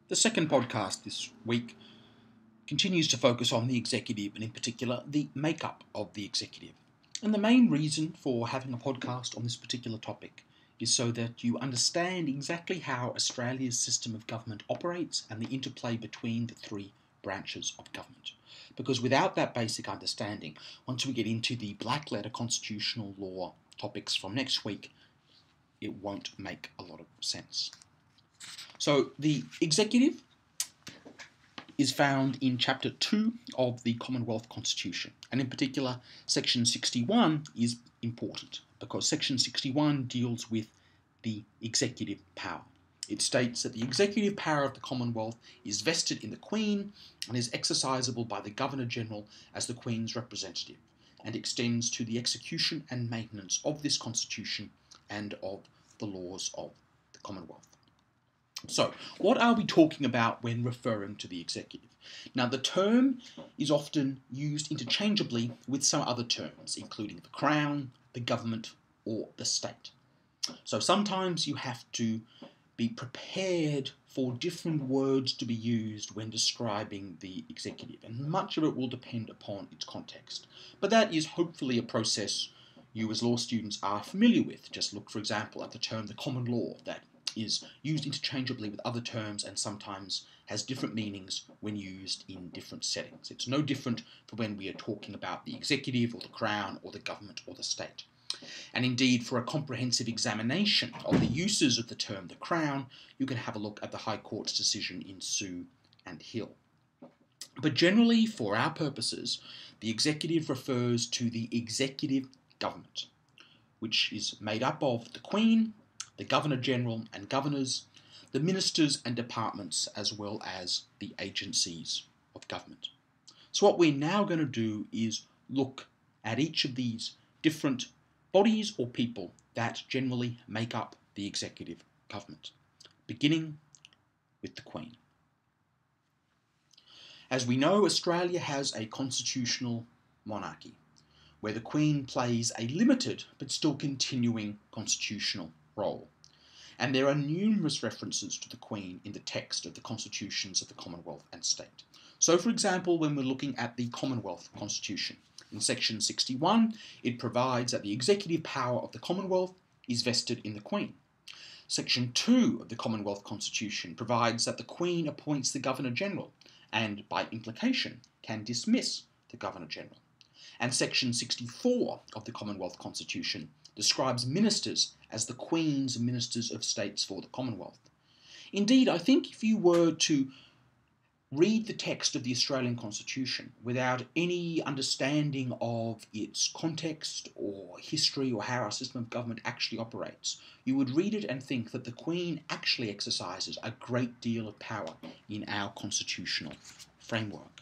The second podcast this week continues to focus on the executive and in particular the makeup of the executive. And the main reason for having a podcast on this particular topic is so that you understand exactly how Australia's system of government operates and the interplay between the three branches of government. Because without that basic understanding, once we get into the black letter constitutional law topics from next week, it won't make a lot of sense. So the executive is found in Chapter 2 of the Commonwealth Constitution, and in particular Section 61 is important because Section 61 deals with the executive power. It states that the executive power of the Commonwealth is vested in the Queen and is exercisable by the Governor-General as the Queen's representative, and extends to the execution and maintenance of this Constitution and of the laws of the Commonwealth. So, what are we talking about when referring to the executive? Now, the term is often used interchangeably with some other terms, including the Crown, the government, or the state. So sometimes you have to be prepared for different words to be used when describing the executive, and much of it will depend upon its context. But that is hopefully a process you as law students are familiar with. Just look, for example, at the term the common law that is used interchangeably with other terms and sometimes has different meanings when used in different settings. It's no different for when we are talking about the executive or the Crown or the government or the state. And indeed, for a comprehensive examination of the uses of the term the Crown, you can have a look at the High Court's decision in Sue and Hill. But generally, for our purposes, the executive refers to the executive government, which is made up of the Queen, the Governor-General and governors, the ministers and departments, as well as the agencies of government. So what we're now going to do is look at each of these different bodies or people that generally make up the executive government, beginning with the Queen. As we know, Australia has a constitutional monarchy, where the Queen plays a limited but still continuing constitutional role. And there are numerous references to the Queen in the text of the constitutions of the Commonwealth and state. So, for example, when we're looking at the Commonwealth Constitution, in Section 61, it provides that the executive power of the Commonwealth is vested in the Queen. Section 2 of the Commonwealth Constitution provides that the Queen appoints the Governor-General and, by implication, can dismiss the Governor-General. And Section 64 of the Commonwealth Constitution describes ministers as the Queen's ministers of states for the Commonwealth. Indeed, I think if you were to read the text of the Australian Constitution without any understanding of its context or history or how our system of government actually operates, you would read it and think that the Queen actually exercises a great deal of power in our constitutional framework.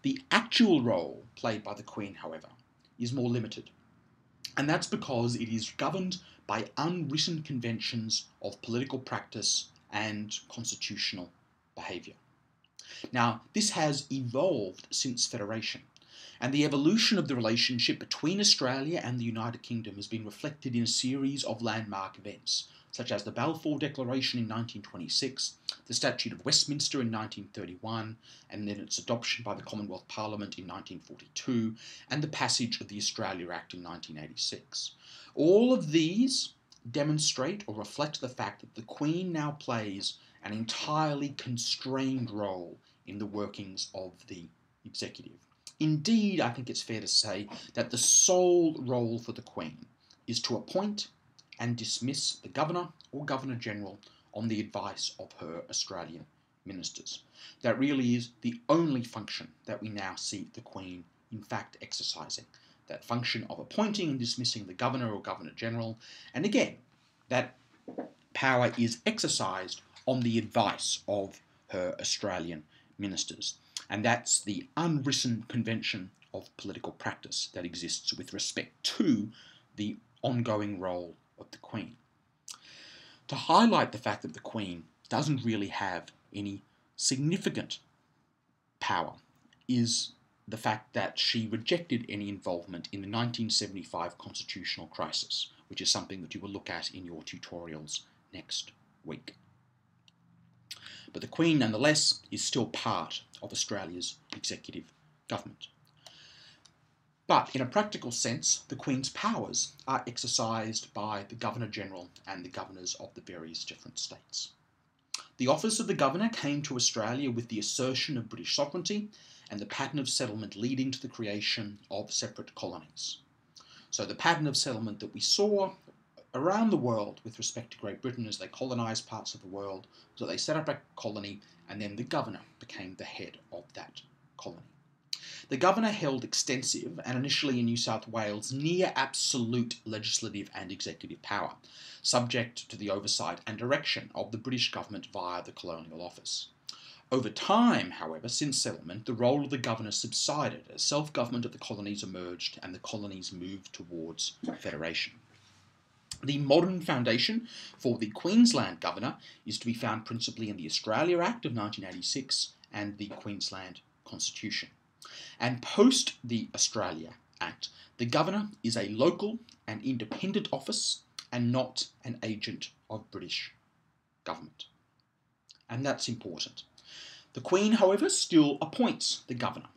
The actual role played by the Queen, however, is more limited. And that's because it is governed by unwritten conventions of political practice and constitutional behaviour. Now, this has evolved since Federation, and the evolution of the relationship between Australia and the United Kingdom has been reflected in a series of landmark events, such as the Balfour Declaration in 1926, the Statute of Westminster in 1931, and then its adoption by the Commonwealth Parliament in 1942, and the passage of the Australia Act in 1986. All of these demonstrate or reflect the fact that the Queen now plays an entirely constrained role in the workings of the executive. Indeed, I think it's fair to say that the sole role for the Queen is to appoint and dismiss the Governor or Governor-General on the advice of her Australian ministers. That really is the only function that we now see the Queen in fact exercising. That function of appointing and dismissing the Governor or Governor-General, and again, that power is exercised on the advice of her Australian ministers. And that's the unwritten convention of political practice that exists with respect to the ongoing role of the Queen. To highlight the fact that the Queen doesn't really have any significant power is the fact that she rejected any involvement in the 1975 constitutional crisis, which is something that you will look at in your tutorials next week. But the Queen, nonetheless, is still part of Australia's executive government. But in a practical sense, the Queen's powers are exercised by the Governor-General and the governors of the various different states. The office of the Governor came to Australia with the assertion of British sovereignty and the pattern of settlement leading to the creation of separate colonies. So the pattern of settlement that we saw around the world with respect to Great Britain as they colonised parts of the world, so they set up a colony and then the Governor became the head of that colony. The Governor held extensive, and initially in New South Wales, near absolute legislative and executive power, subject to the oversight and direction of the British government via the Colonial Office. Over time, however, since settlement, the role of the Governor subsided as self-government of the colonies emerged and the colonies moved towards federation. The modern foundation for the Queensland Governor is to be found principally in the Australia Act of 1986 and the Queensland Constitution. And post the Australia Act, the Governor is a local and independent office and not an agent of British government. And that's important. The Queen, however, still appoints the Governor,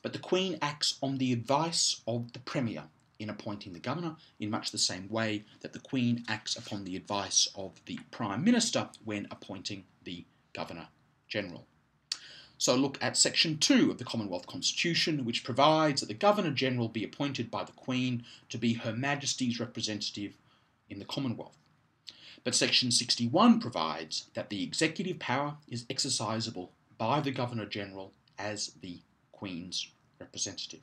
but the Queen acts on the advice of the Premier in appointing the Governor in much the same way that the Queen acts upon the advice of the Prime Minister when appointing the Governor-General. So look at Section 2 of the Commonwealth Constitution, which provides that the Governor-General be appointed by the Queen to be Her Majesty's representative in the Commonwealth. But Section 61 provides that the executive power is exercisable by the Governor-General as the Queen's representative.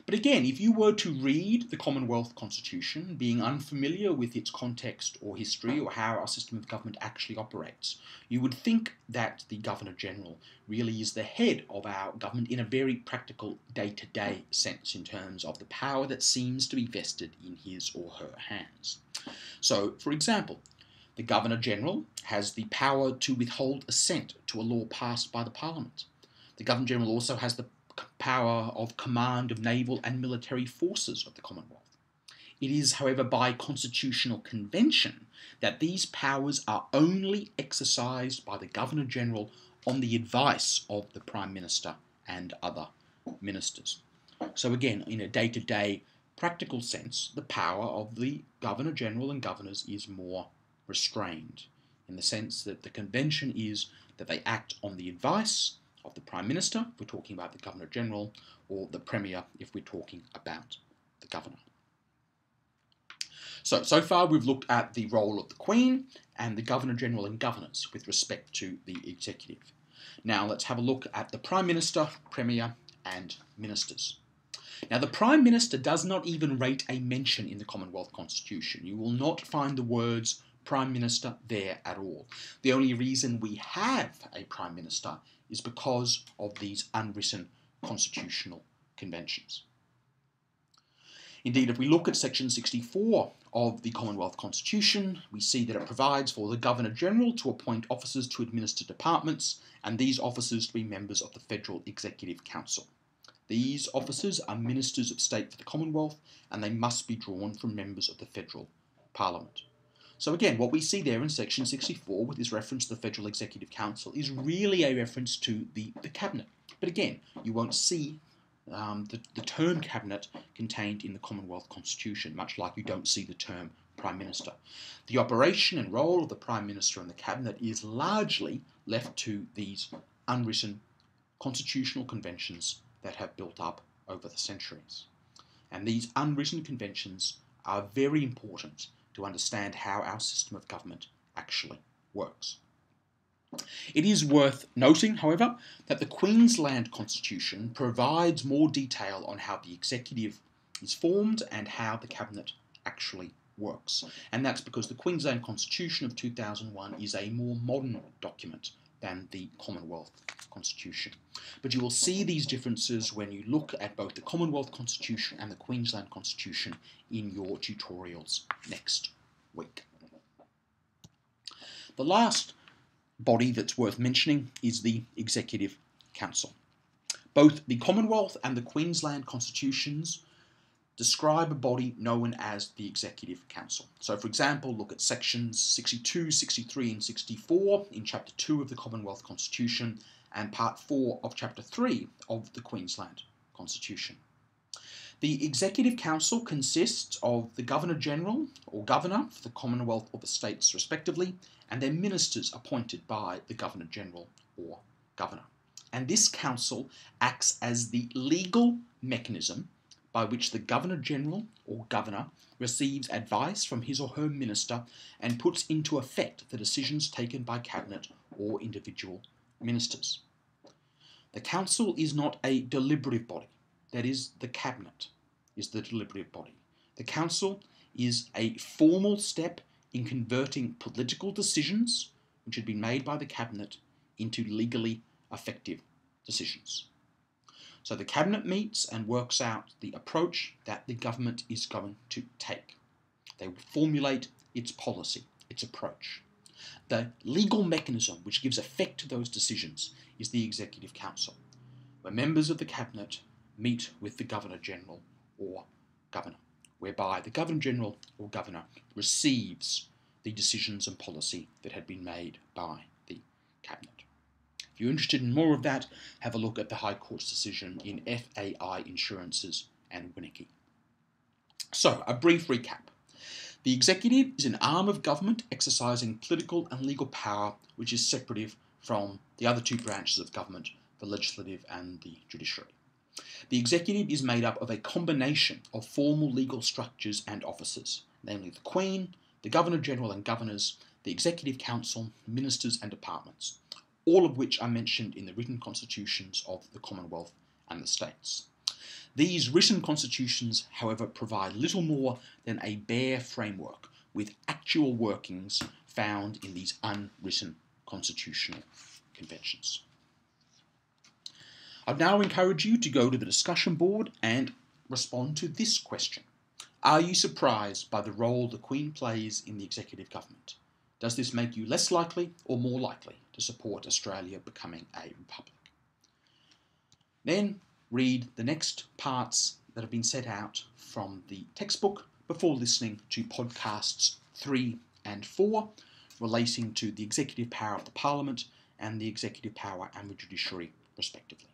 But again, if you were to read the Commonwealth Constitution, being unfamiliar with its context or history or how our system of government actually operates, you would think that the Governor-General really is the head of our government in a very practical day-to-day sense in terms of the power that seems to be vested in his or her hands. So, for example, the Governor-General has the power to withhold assent to a law passed by the Parliament. The Governor-General also has the power of command of naval and military forces of the Commonwealth. It is, however, by constitutional convention that these powers are only exercised by the Governor-General on the advice of the Prime Minister and other ministers. So again, in a day-to-day practical sense, the power of the Governor-General and governors is more restrained, in the sense that the convention is that they act on the advice of the Prime Minister, if we're talking about the Governor-General, or the Premier, if we're talking about the Governor. So far we've looked at the role of the Queen and the Governor-General and governors with respect to the executive. Now let's have a look at the Prime Minister, Premier, and ministers. Now the Prime Minister does not even rate a mention in the Commonwealth Constitution. You will not find the words Prime Minister there at all. The only reason we have a Prime Minister is because of these unwritten constitutional conventions. Indeed, if we look at Section 64 of the Commonwealth Constitution, we see that it provides for the Governor-General to appoint officers to administer departments, and these officers to be members of the Federal Executive Council. These officers are ministers of state for the Commonwealth, and they must be drawn from members of the Federal Parliament. So again, what we see there in Section 64 with this reference to the Federal Executive Council is really a reference to the Cabinet. But again, you won't see the term Cabinet contained in the Commonwealth Constitution, much like you don't see the term Prime Minister. The operation and role of the Prime Minister and the Cabinet is largely left to these unwritten constitutional conventions that have built up over the centuries. And these unwritten conventions are very important to understand how our system of government actually works. It is worth noting, however, that the Queensland Constitution provides more detail on how the executive is formed and how the Cabinet actually works. And that's because the Queensland Constitution of 2001 is a more modern document than the Commonwealth Constitution. But you will see these differences when you look at both the Commonwealth Constitution and the Queensland Constitution in your tutorials next week. The last body that's worth mentioning is the Executive Council. Both the Commonwealth and the Queensland Constitutions describe a body known as the Executive Council. So, for example, look at sections 62, 63 and 64 in Chapter 2 of the Commonwealth Constitution and Part 4 of Chapter 3 of the Queensland Constitution. The Executive Council consists of the Governor-General or Governor for the Commonwealth or the States respectively, and their ministers appointed by the Governor-General or Governor. And this council acts as the legal mechanism by which the Governor-General or Governor receives advice from his or her minister and puts into effect the decisions taken by Cabinet or individual ministers. The Council is not a deliberative body. That is, the Cabinet is the deliberative body. The Council is a formal step in converting political decisions which had been made by the Cabinet into legally effective decisions. So the Cabinet meets and works out the approach that the government is going to take. They will formulate its policy, its approach. The legal mechanism which gives effect to those decisions is the Executive Council, where members of the Cabinet meet with the Governor-General or Governor, whereby the Governor-General or Governor receives the decisions and policy that had been made by the Cabinet. If you're interested in more of that, have a look at the High Court's decision in FAI Insurances and Winnicke. So, a brief recap. The executive is an arm of government exercising political and legal power which is separative from the other two branches of government, the legislative and the judiciary. The executive is made up of a combination of formal legal structures and offices, namely the Queen, the Governor-General and Governors, the Executive Council, ministers and departments, all of which are mentioned in the written constitutions of the Commonwealth and the states. These written constitutions, however, provide little more than a bare framework with actual workings found in these unwritten constitutional conventions. I'd now encourage you to go to the discussion board and respond to this question. Are you surprised by the role the Queen plays in the executive government? Does this make you less likely or more likely to support Australia becoming a republic? Then read the next parts that have been set out from the textbook before listening to podcasts 3 and 4 relating to the executive power of the Parliament and the executive power and the judiciary respectively.